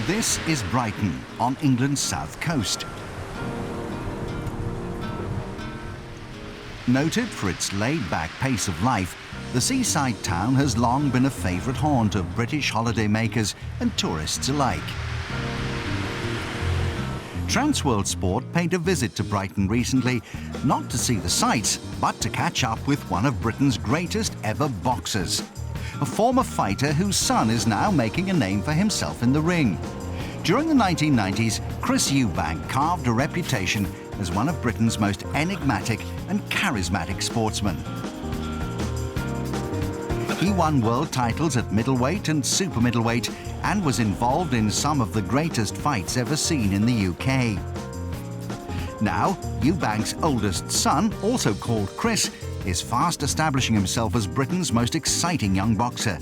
This is Brighton, on England's south coast. Noted for its laid-back pace of life, the seaside town has long been a favourite haunt of British holidaymakers and tourists alike. Transworld Sport paid a visit to Brighton recently, not to see the sights, but to catch up with one of Britain's greatest ever boxers. A former fighter whose son is now making a name for himself in the ring. During the 1990s, Chris Eubank carved a reputation as one of Britain's most enigmatic and charismatic sportsmen. He won world titles at middleweight and super middleweight and was involved in some of the greatest fights ever seen in the UK. Now, Eubank's oldest son, also called Chris, is fast establishing himself as Britain's most exciting young boxer.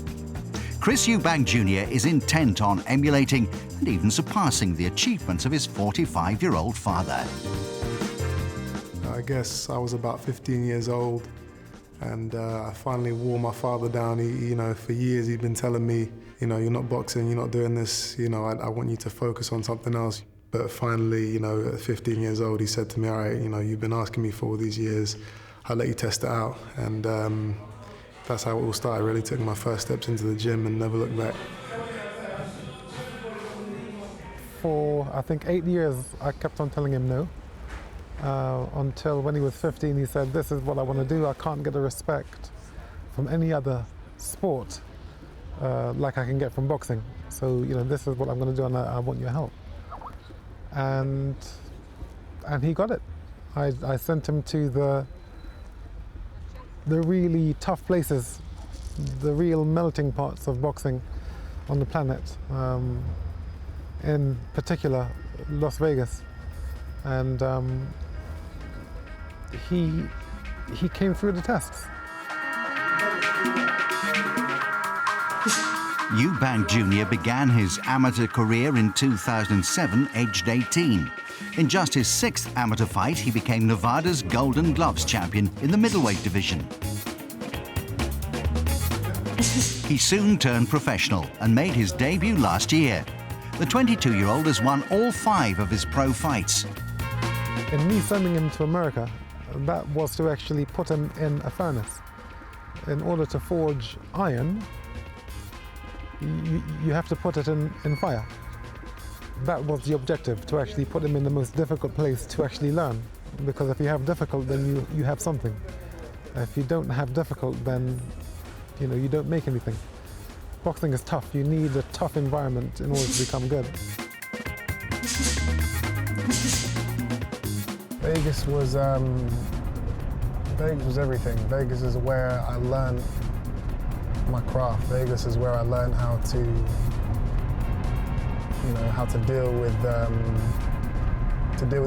Chris Eubank Jr is intent on emulating and even surpassing the achievements of his 45-year-old father. I guess I was about 15 years old, and I finally wore my father down. He, for years he'd been telling me, you're not boxing, you're not doing this, I want you to focus on something else. But finally, at 15 years old, he said to me, all right, you've been asking me for all these years, I'll let you test it out. And that's how it all started, really. Took my first steps into the gym and never looked back. For, I think, 8 years, I kept on telling him no. Until when he was 15, he said, this is what I want to do. I can't get the respect from any other sport like I can get from boxing. So, this is what I'm going to do, and I want your help. And he got it. I sent him to the really tough places, the real melting pots of boxing on the planet, in particular Las Vegas. And he came through the tests. Eubank Jr began his amateur career in 2007, aged 18. In just his 6th amateur fight, he became Nevada's Golden Gloves champion in the middleweight division. He soon turned professional and made his debut last year. The 22-year-old has won all 5 of his pro fights. In me sending him to America, that was to actually put him in a furnace. In order to forge iron, you have to put it in fire. That was the objective, to actually put him in the most difficult place to actually learn. Because if you have difficult, then you have something. If you don't have difficult, then you don't make anything. Boxing is tough. You need a tough environment in order to become good. Vegas was everything. Vegas is where I learned my craft. Vegas is where I learned how to deal with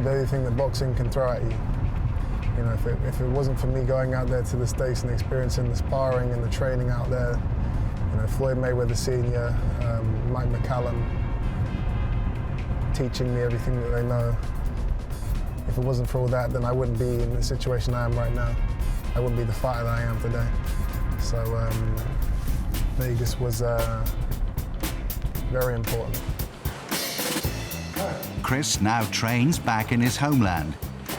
everything that boxing can throw at you. If it wasn't for me going out there to the States and experiencing the sparring and the training out there, Floyd Mayweather Sr, Mike McCallum, teaching me everything that they know. If it wasn't for all that, then I wouldn't be in the situation I am right now. I wouldn't be the fighter that I am today. So Vegas was very important. Chris now trains back in his homeland.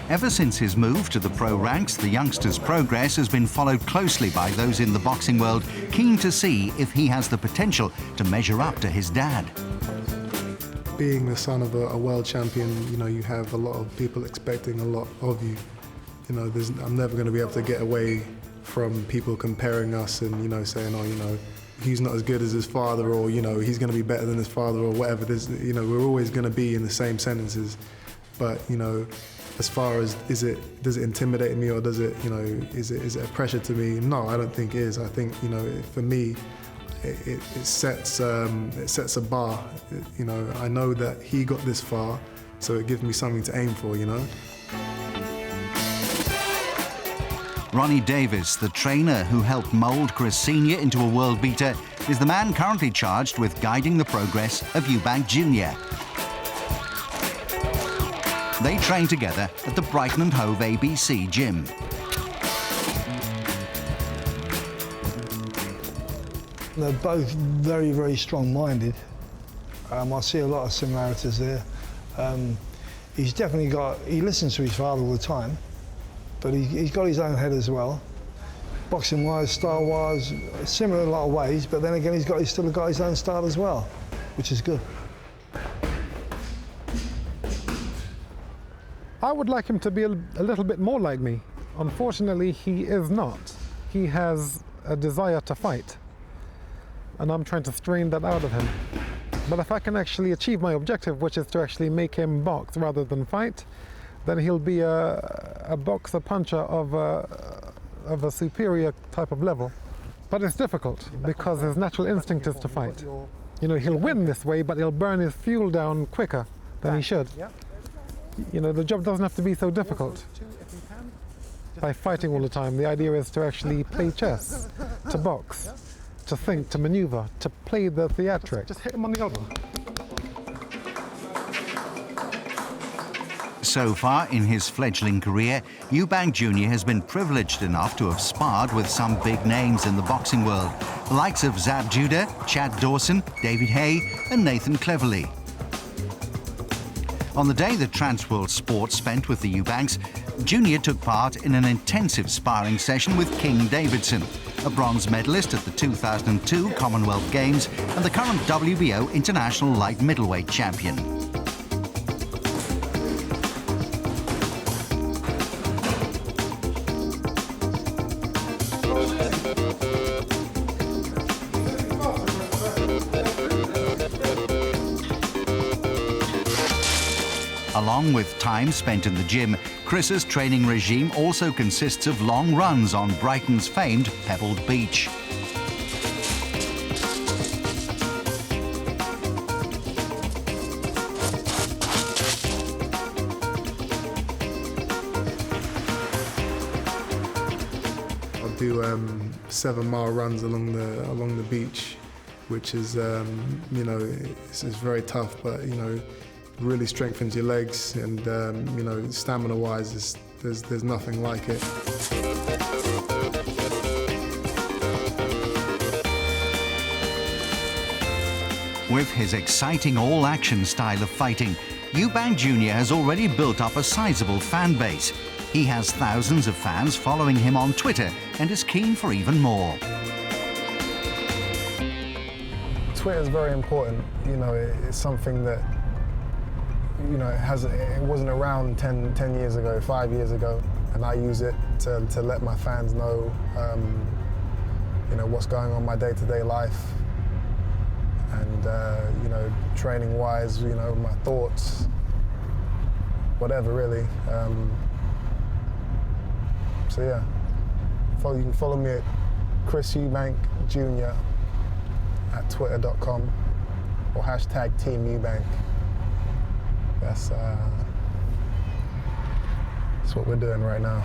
Ever since his move to the pro ranks, the youngster's progress has been followed closely by those in the boxing world, keen to see if he has the potential to measure up to his dad. Being the son of a world champion, you have a lot of people expecting a lot of you. I'm never going to be able to get away from people comparing us and, saying, oh, he's not as good as his father, or, he's going to be better than his father, or whatever. We're always going to be in the same sentences. But, as far as does it intimidate me, or does it, is it a pressure to me? No, I don't think it is. I think, for me, it sets a bar. I know that he got this far, so it gives me something to aim for, Ronnie Davis, the trainer who helped mould Chris Sr into a world beater, is the man currently charged with guiding the progress of Eubank Jr. They train together at the Brighton and Hove ABC gym. They're both very, very strong-minded. I see a lot of similarities there. He's definitely he listens to his father all the time, but he's got his own head as well. Boxing-wise, style-wise, similar in a lot of ways, but then again, he's still got his own style as well, which is good. I would like him to be a little bit more like me. Unfortunately, he is not. He has a desire to fight, and I'm trying to strain that out of him. But if I can actually achieve my objective, which is to actually make him box rather than fight, then he'll be a boxer puncher of a superior type of level. But it's difficult because his natural instinct is to fight. You know, he'll win this way, but he'll burn his fuel down quicker than he should. You know, the job doesn't have to be so difficult by fighting all the time. The idea is to actually play chess, to box, to think, to maneuver, to play the theatric. Just hit him on the elbow. So far in his fledgling career, Eubank Jr has been privileged enough to have sparred with some big names in the boxing world, the likes of Zab Judah, Chad Dawson, David Haye and Nathan Cleverly. On the day that Transworld Sports spent with the Eubanks, Jr took part in an intensive sparring session with King Davidson, a bronze medalist at the 2002 Commonwealth Games and the current WBO International Light Middleweight Champion. Along with time spent in the gym, Chris's training regime also consists of long runs on Brighton's famed Pebbled Beach. I'll do 7-mile runs along the beach, which is you know, it's very tough, but you know, really strengthens your legs, and you know, stamina-wise, there's nothing like it. With his exciting all-action style of fighting, Eubank Jr has already built up a sizable fan base. He has thousands of fans following him on Twitter and is keen for even more. Twitter is very important. You know, it's something that, you know, it wasn't around 10 years ago, 5 years ago, and I use it to let my fans know, you know, what's going on in my day-to-day life, and you know, training-wise, you know, my thoughts, whatever really. So yeah, you can follow me at Chris Eubank Jr at twitter.com or hashtag Team Eubank. That's what we're doing right now.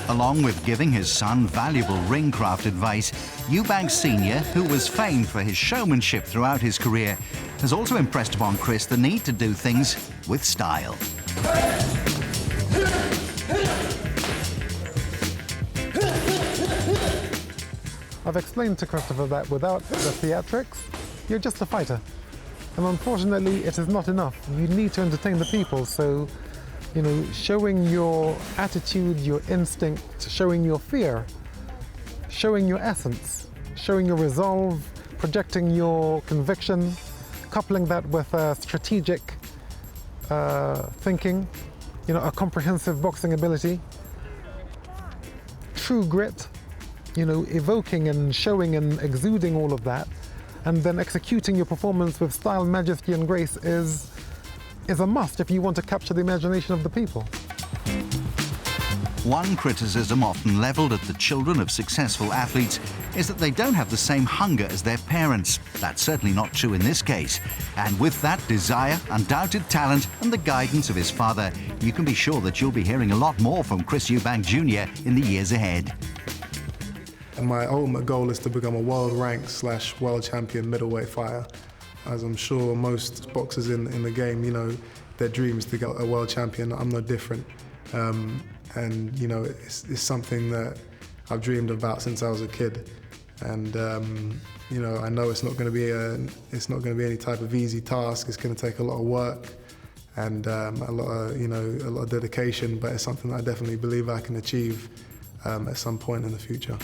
Along with giving his son valuable ringcraft advice, Eubank Sr, who was famed for his showmanship throughout his career, has also impressed upon Chris the need to do things with style. I've explained to Christopher that without the theatrics, you're just a fighter. And unfortunately, it is not enough. You need to entertain the people. So, you know, showing your attitude, your instinct, showing your fear, showing your essence, showing your resolve, projecting your conviction, coupling that with strategic thinking, you know, a comprehensive boxing ability, true grit, you know, evoking and showing and exuding all of that, and then executing your performance with style, majesty and grace is a must if you want to capture the imagination of the people. One criticism often levelled at the children of successful athletes is that they don't have the same hunger as their parents. That's certainly not true in this case. And with that desire, undoubted talent and the guidance of his father, you can be sure that you'll be hearing a lot more from Chris Eubank Jr in the years ahead. And my ultimate goal is to become a world-ranked / world champion middleweight fighter. As I'm sure most boxers in the game, you know, their dream is to get a world champion. I'm no different. and you know, it's something that I've dreamed about since I was a kid, and you know, I know it's not going to be any type of easy task. It's going to take a lot of work and a lot of dedication, but it's something that I definitely believe I can achieve at some point in the future.